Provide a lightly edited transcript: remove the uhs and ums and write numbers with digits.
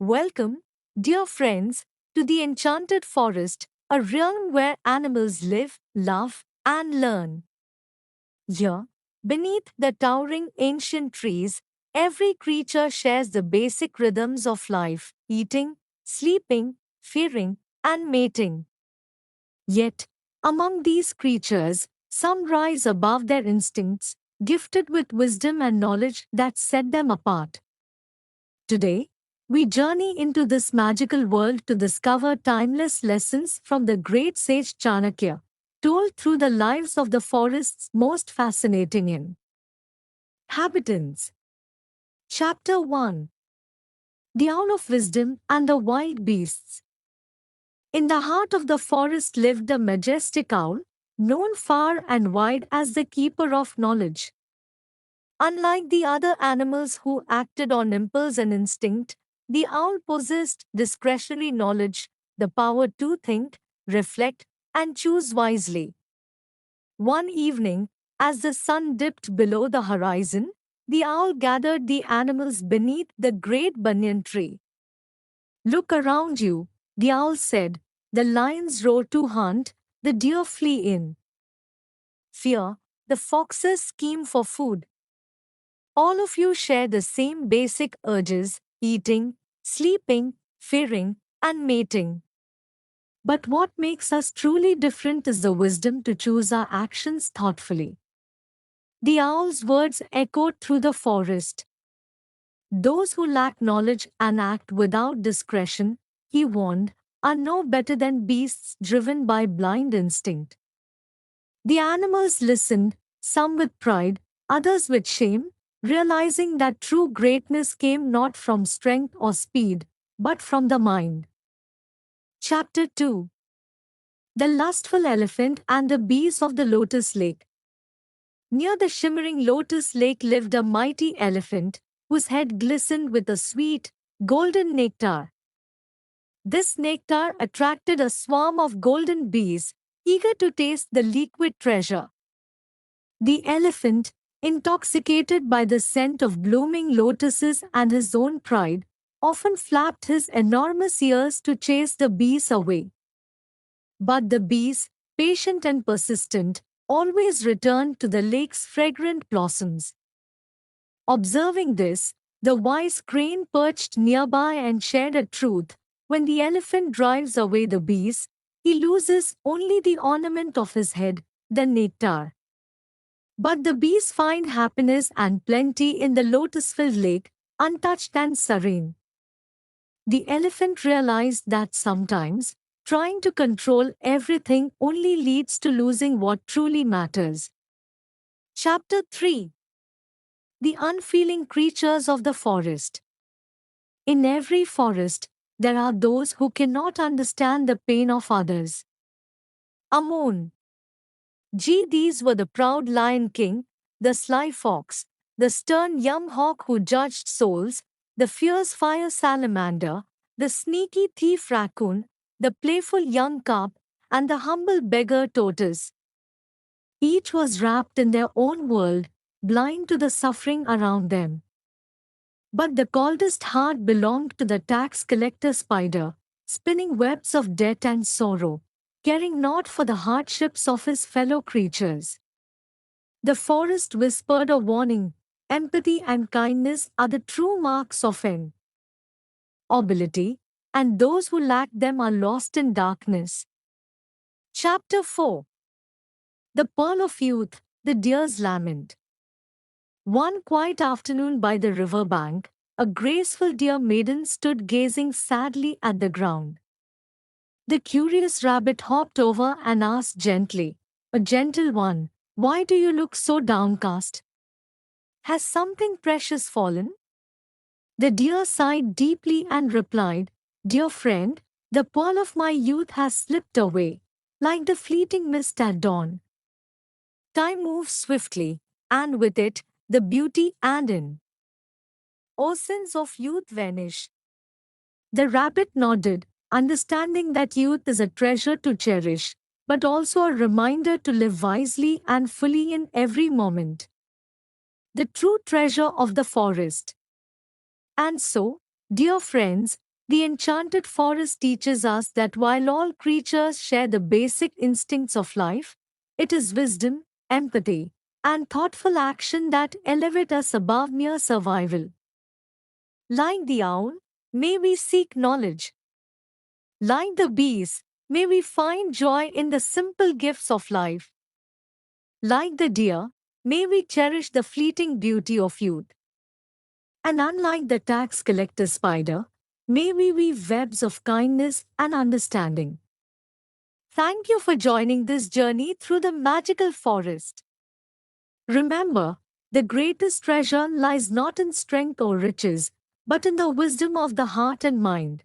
Welcome, dear friends, to the Enchanted Forest, a realm where animals live, love, and learn. Here, beneath the towering ancient trees, every creature shares the basic rhythms of life: eating, sleeping, fearing, and mating. Yet, among these creatures, some rise above their instincts, gifted with wisdom and knowledge that set them apart. Today, we journey into this magical world to discover timeless lessons from the great sage Chanakya, told through the lives of the forest's most fascinating inhabitants. Chapter 1: The Owl of Wisdom and the Wild Beasts. In the heart of the forest lived a majestic owl, known far and wide as the keeper of knowledge. Unlike the other animals who acted on impulse and instinct, the owl possessed discretionary knowledge, the power to think, reflect, and choose wisely. One evening, as the sun dipped below the horizon, the owl gathered the animals beneath the great banyan tree. "Look around you," the owl said. "The lions roar to hunt, the deer flee in fear, the foxes scheme for food. All of you share the same basic urges: eating, sleeping, fearing, and mating. But what makes us truly different is the wisdom to choose our actions thoughtfully." The owl's words echoed through the forest. "Those who lack knowledge and act without discretion," he warned, "are no better than beasts driven by blind instinct." The animals listened, some with pride, others with shame, realizing that true greatness came not from strength or speed, but from the mind. Chapter 2: The Lustful Elephant and the Bees of the Lotus Lake. Near the shimmering Lotus Lake lived a mighty elephant, whose head glistened with a sweet, golden nectar. This nectar attracted a swarm of golden bees, eager to taste the liquid treasure. The elephant, intoxicated by the scent of blooming lotuses and his own pride, often flapped his enormous ears to chase the bees away. But the bees, patient and persistent, always returned to the lake's fragrant blossoms. Observing this, the wise crane perched nearby and shared a truth: when the elephant drives away the bees, he loses only the ornament of his head, the nectar. But the bees find happiness and plenty in the lotus-filled lake, untouched and serene. The elephant realized that sometimes, trying to control everything only leads to losing what truly matters. Chapter 3: The Unfeeling Creatures of the Forest. In every forest, there are those who cannot understand the pain of others. Amun. These were the proud lion king, the sly fox, the stern young hawk who judged souls, the fierce fire salamander, the sneaky thief raccoon, the playful young carp, and the humble beggar tortoise. Each was wrapped in their own world, blind to the suffering around them. But the coldest heart belonged to the tax collector spider, spinning webs of debt and sorrow, caring not for the hardships of his fellow creatures. The forest whispered a warning: empathy and kindness are the true marks of nobility, and those who lack them are lost in darkness. Chapter 4: The Pearl of Youth, the Deer's Lament. One quiet afternoon by the river bank, a graceful deer maiden stood gazing sadly at the ground. The curious rabbit hopped over and asked gently, "A gentle one, why do you look so downcast? Has something precious fallen?" The deer sighed deeply and replied, "Dear friend, the pearl of my youth has slipped away, like the fleeting mist at dawn. Time moves swiftly, and with it, the beauty and innocence of youth vanish." The rabbit nodded, understanding that youth is a treasure to cherish, but also a reminder to live wisely and fully in every moment. The true treasure of the forest. And so, dear friends, The enchanted forest teaches us that while all creatures share the basic instincts of life, it is wisdom, empathy, and thoughtful action that elevate us above mere survival. Like the owl, may we seek knowledge. Like the bees, may we find joy in the simple gifts of life. Like the deer, may we cherish the fleeting beauty of youth. And unlike the tax collector spider, may we weave webs of kindness and understanding. Thank you for joining this journey through the magical forest. Remember, the greatest treasure lies not in strength or riches, but in the wisdom of the heart and mind.